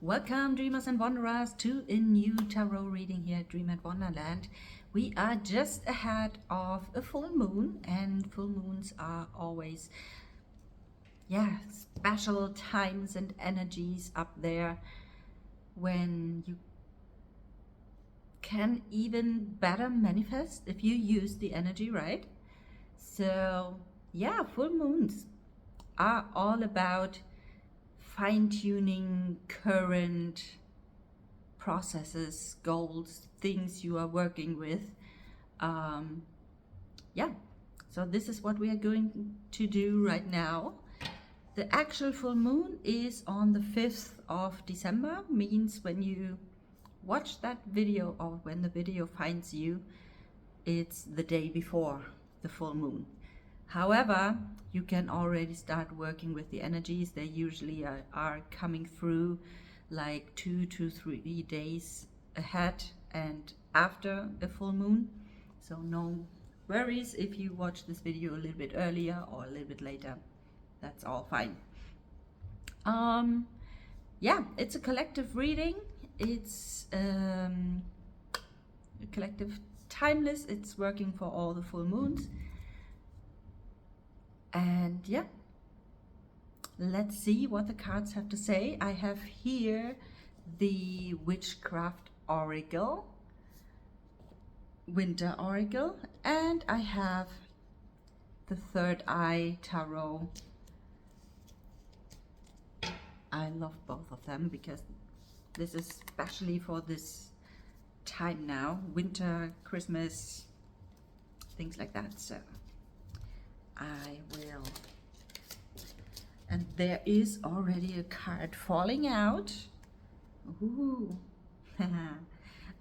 Welcome, dreamers and wanderers, to a new tarot reading here at Dream and Wanderland. We are just ahead of a full moon, and full moons are always, special times and energies up there when you can even better manifest if you use the energy right. So, full moons are all about fine-tuning current processes, goals, things you are working with. So this is what we are going to do right now. The actual full moon is on the 5th of December, means when you watch that video or when the video finds you, it's the day before the full moon. However, you can already start working with the energies. They usually are coming through like 2 to 3 days ahead and after a full moon. So no worries if you watch this video a little bit earlier or a little bit later. That's all fine. It's a collective reading. It's a collective timeless. It's working for all the full moons. And let's see what the cards have to say. I have here the Witchcraft Oracle, Winter Oracle, and I have the Third Eye Tarot. I love both of them because this is especially for this time now, winter, Christmas, things like that. So I will, and there is already a card falling out. Ooh.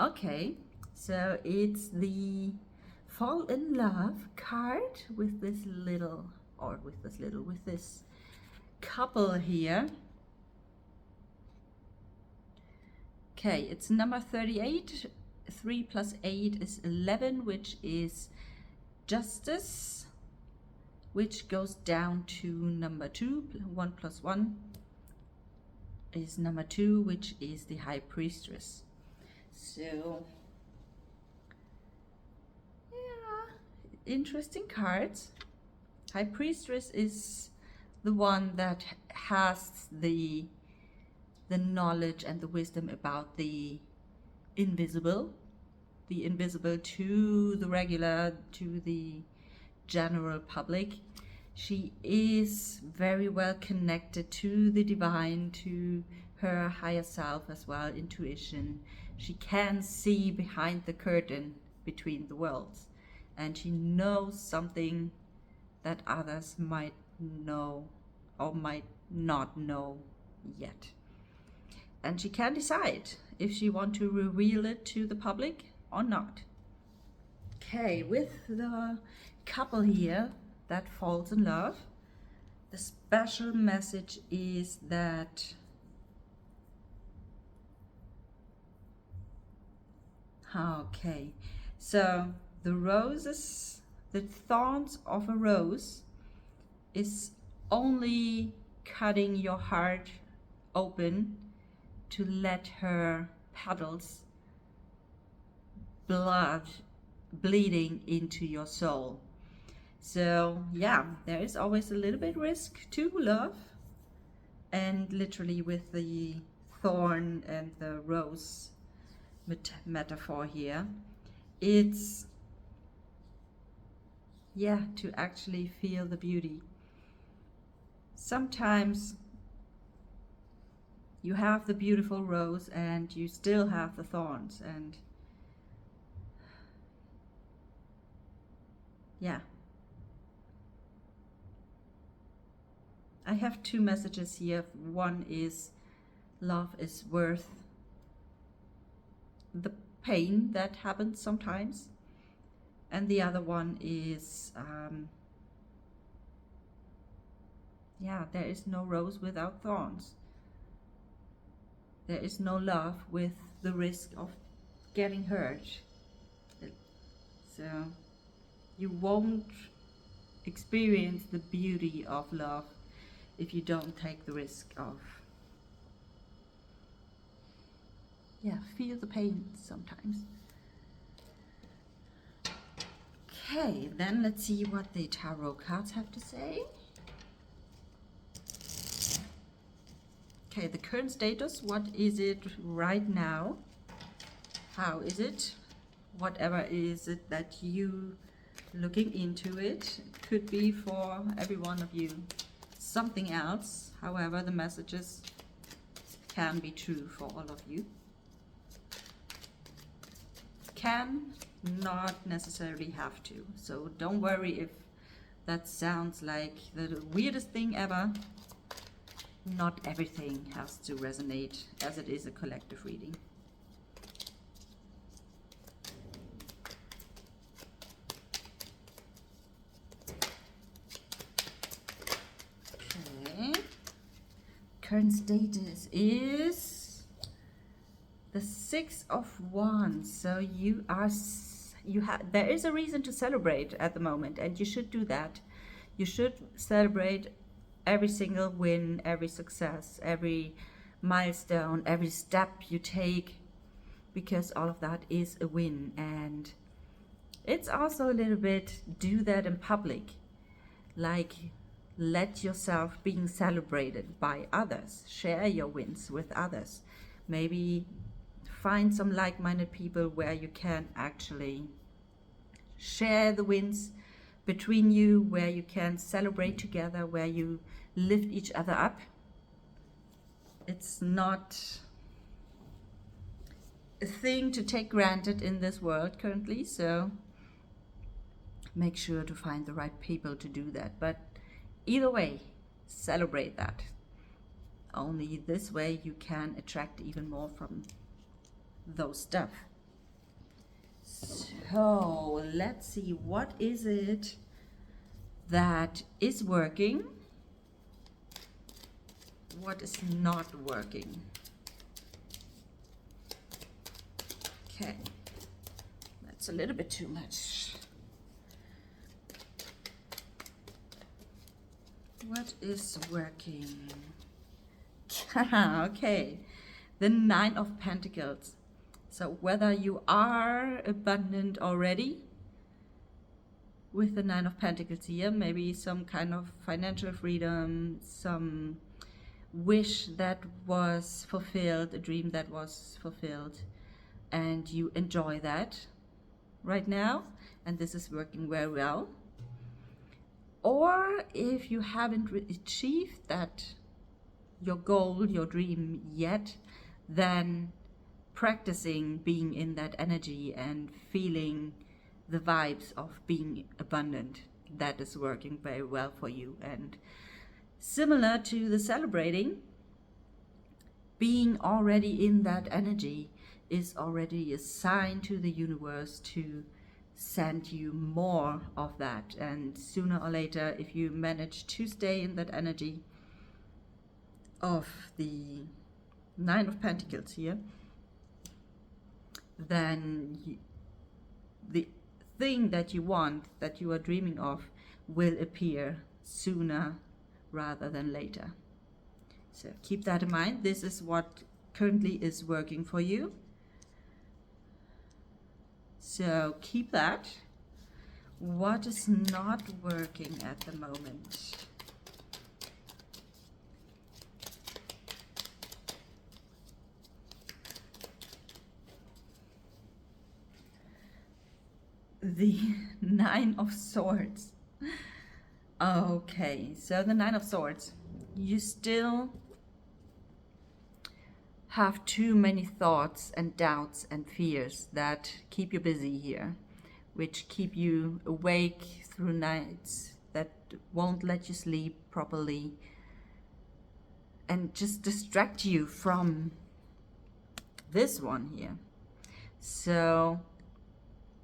Okay, so it's the Fall in Love card with this couple here. Okay, it's number 38. 3 plus 8 is 11, which is justice, which goes down to number 2. 1 plus 1 is number 2, which is the High Priestess. So, interesting cards. High Priestess is the one that has the knowledge and the wisdom about the invisible to the general public. She is very well connected to the divine, to her higher self as well, intuition. She can see behind the curtain between the worlds, and she knows something that others might know or might not know yet. And she can decide if she wants to reveal it to the public or not. Okay, with the couple here that falls in love, the special message is that so the thorns of a rose is only cutting your heart open to let her petals bleeding into your soul. So there is always a little bit risk to love, and literally with the thorn and the rose metaphor here, it's to actually feel the beauty. Sometimes you have the beautiful rose and you still have the thorns, and I have two messages here. One is love is worth the pain that happens sometimes, and the other one is there is no rose without thorns. There is no love with the risk of getting hurt. So you won't experience the beauty of love if you don't take the risk of yeah, feel the pain sometimes. Okay, then let's see what the tarot cards have to say. Okay, the current status, what is it right now? How is it? Whatever is it that you looking into it. It could be for every one of you something else. However, the messages can be true for all of you. Can not necessarily have to. So don't worry if that sounds like the weirdest thing ever. Not everything has to resonate, as it is a collective reading. Okay. Current status is the Six of Wands. So there is a reason to celebrate at the moment, and you should do that. You should celebrate every single win, every success, every milestone, every step you take, because all of that is a win. And it's also a little bit do that in public, like let yourself being celebrated by others, share your wins with others, maybe find some like-minded people where you can actually share the wins between you, where you can celebrate together, where you lift each other up. It's not a thing to take granted in this world currently, so make sure to find the right people to do that. But either way, celebrate that. Only this way you can attract even more from those stuff. So let's see, what is it that is working? What is not working? Okay, that's a little bit too much. What is working? Okay, the Nine of Pentacles. So whether you are abundant already with the Nine of Pentacles here, maybe some kind of financial freedom, some wish that was fulfilled, a dream that was fulfilled, and you enjoy that right now, and this is working very well. Or if you haven't achieved that, your goal, your dream yet, then practicing being in that energy and feeling the vibes of being abundant, that is working very well for you. And similar to the celebrating, being already in that energy is already a sign to the universe to send you more of that. And sooner or later, if you manage to stay in that energy of the Nine of Pentacles here, then the thing that you want, that you are dreaming of, will appear sooner rather than later. So keep that in mind. This is what currently is working for you. So keep that. What is not working at the moment? The Nine of Swords. Okay, so the Nine of Swords. You still have too many thoughts and doubts and fears that keep you busy here, which keep you awake through nights, that won't let you sleep properly, and just distract you from this one here. So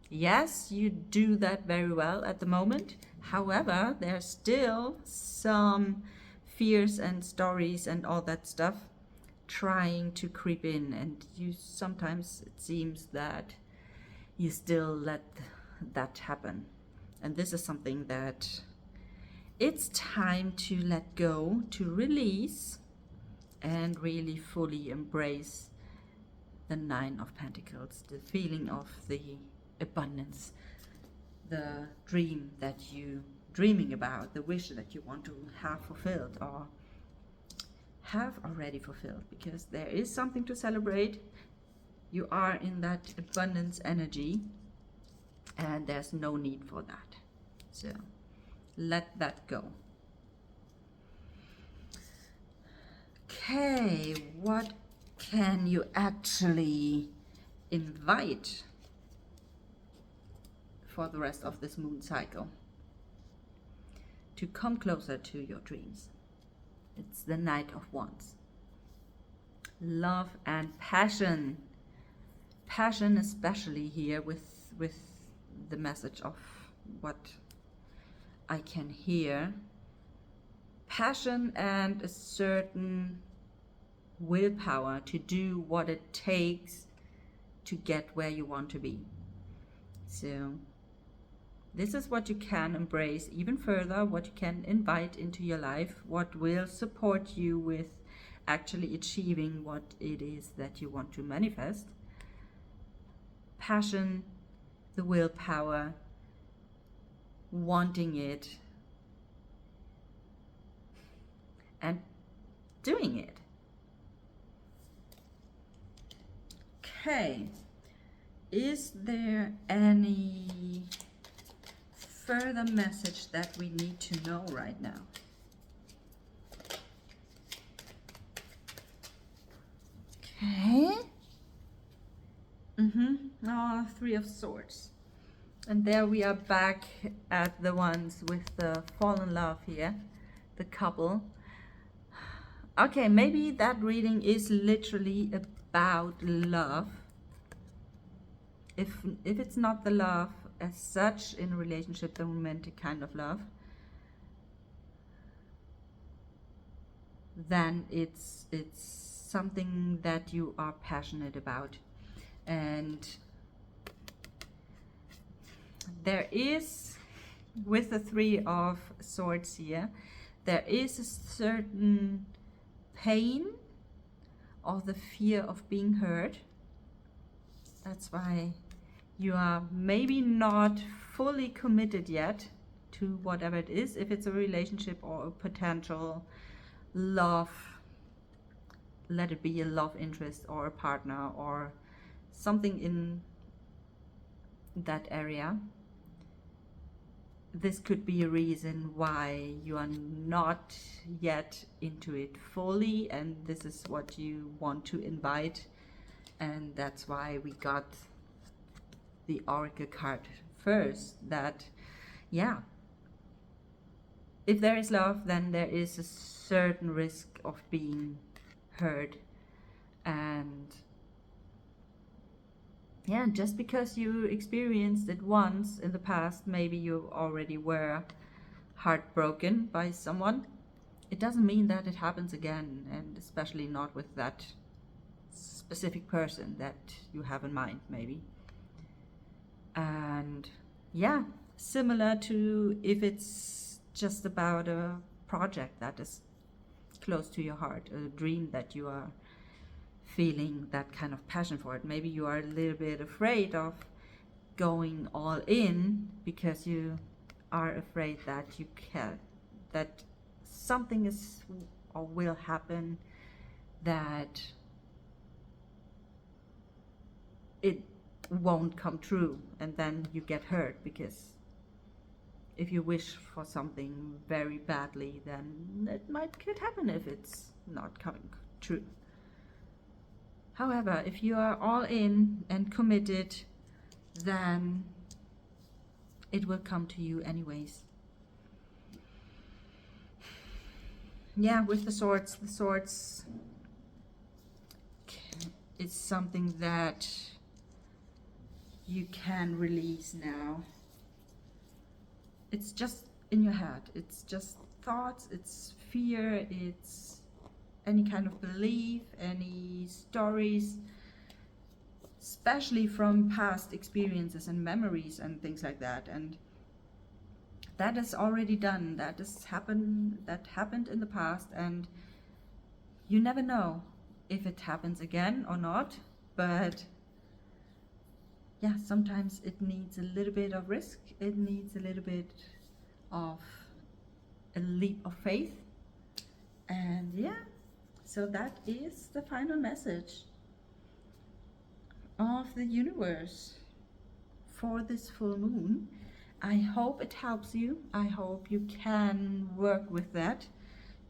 yes, you do that very well at the moment. However, there's still some fears and stories and all that stuff trying to creep in, and you sometimes, it seems that you still let that happen. And this is something that it's time to let go, to release, and really fully embrace the Nine of Pentacles, the feeling of the abundance, the dream that you dreaming about, the wish that you want to have fulfilled or have already fulfilled, because there is something to celebrate. You are in that abundance energy and there's no need for that. So let that go. Okay, what can you actually invite for the rest of this moon cycle to come closer to your dreams? It's the Knight of Wands. Love and passion. Passion especially here with the message of what I can hear. Passion and a certain willpower to do what it takes to get where you want to be. So this is what you can embrace even further, what you can invite into your life, what will support you with actually achieving what it is that you want to manifest. Passion, the willpower, wanting it, and doing it. Okay, is there any further message that we need to know right now? Okay. Oh, Three of Swords. And there we are back at the ones with the fall in love here, the couple. Okay, maybe that reading is literally about love. If it's not the love as such in a relationship, the romantic kind of love, then it's something that you are passionate about. And there is, with the Three of Swords here, there is a certain pain or the fear of being hurt. That's why you are maybe not fully committed yet to whatever it is, if it's a relationship or a potential love, let it be a love interest or a partner or something in that area. This could be a reason why you are not yet into it fully, and this is what you want to invite. And that's why we got the Oracle card first, that yeah, if there is love, then there is a certain risk of being hurt. And yeah, just because you experienced it once in the past, maybe you already were heartbroken by someone, it doesn't mean that it happens again, and especially not with that specific person that you have in mind, maybe. And yeah, similar to if it's just about a project that is close to your heart, a dream that you are feeling that kind of passion for it. Maybe you are a little bit afraid of going all in because you are afraid that that something is or will happen, that it won't come true, and then you get hurt, because if you wish for something very badly, then it could happen if it's not coming true. However, if you are all in and committed, then it will come to you anyways. Yeah, with the swords is something that you can release now. It's just in your head. It's just thoughts, it's fear, it's any kind of belief, any stories, especially from past experiences and memories and things like that. And that is already done. That happened in the past, and you never know if it happens again or not. but yeah, sometimes it needs a little bit of risk. It needs a little bit of a leap of faith. And yeah, so that is the final message of the universe for this full moon. I hope it helps you. I hope you can work with that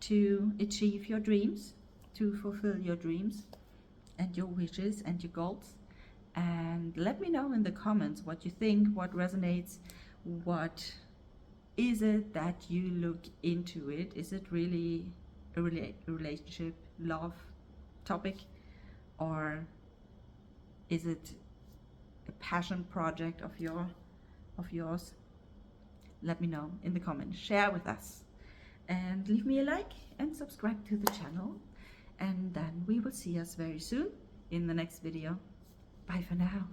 to achieve your dreams, to fulfill your dreams and your wishes and your goals. And let me know in the comments what you think, what resonates, what is it that you look into it. Is it really a relationship, love topic, or is it a passion project of yours? Let me know in the comments. Share with us and leave me a like and subscribe to the channel, and then we will see us very soon in the next video. Bye for now.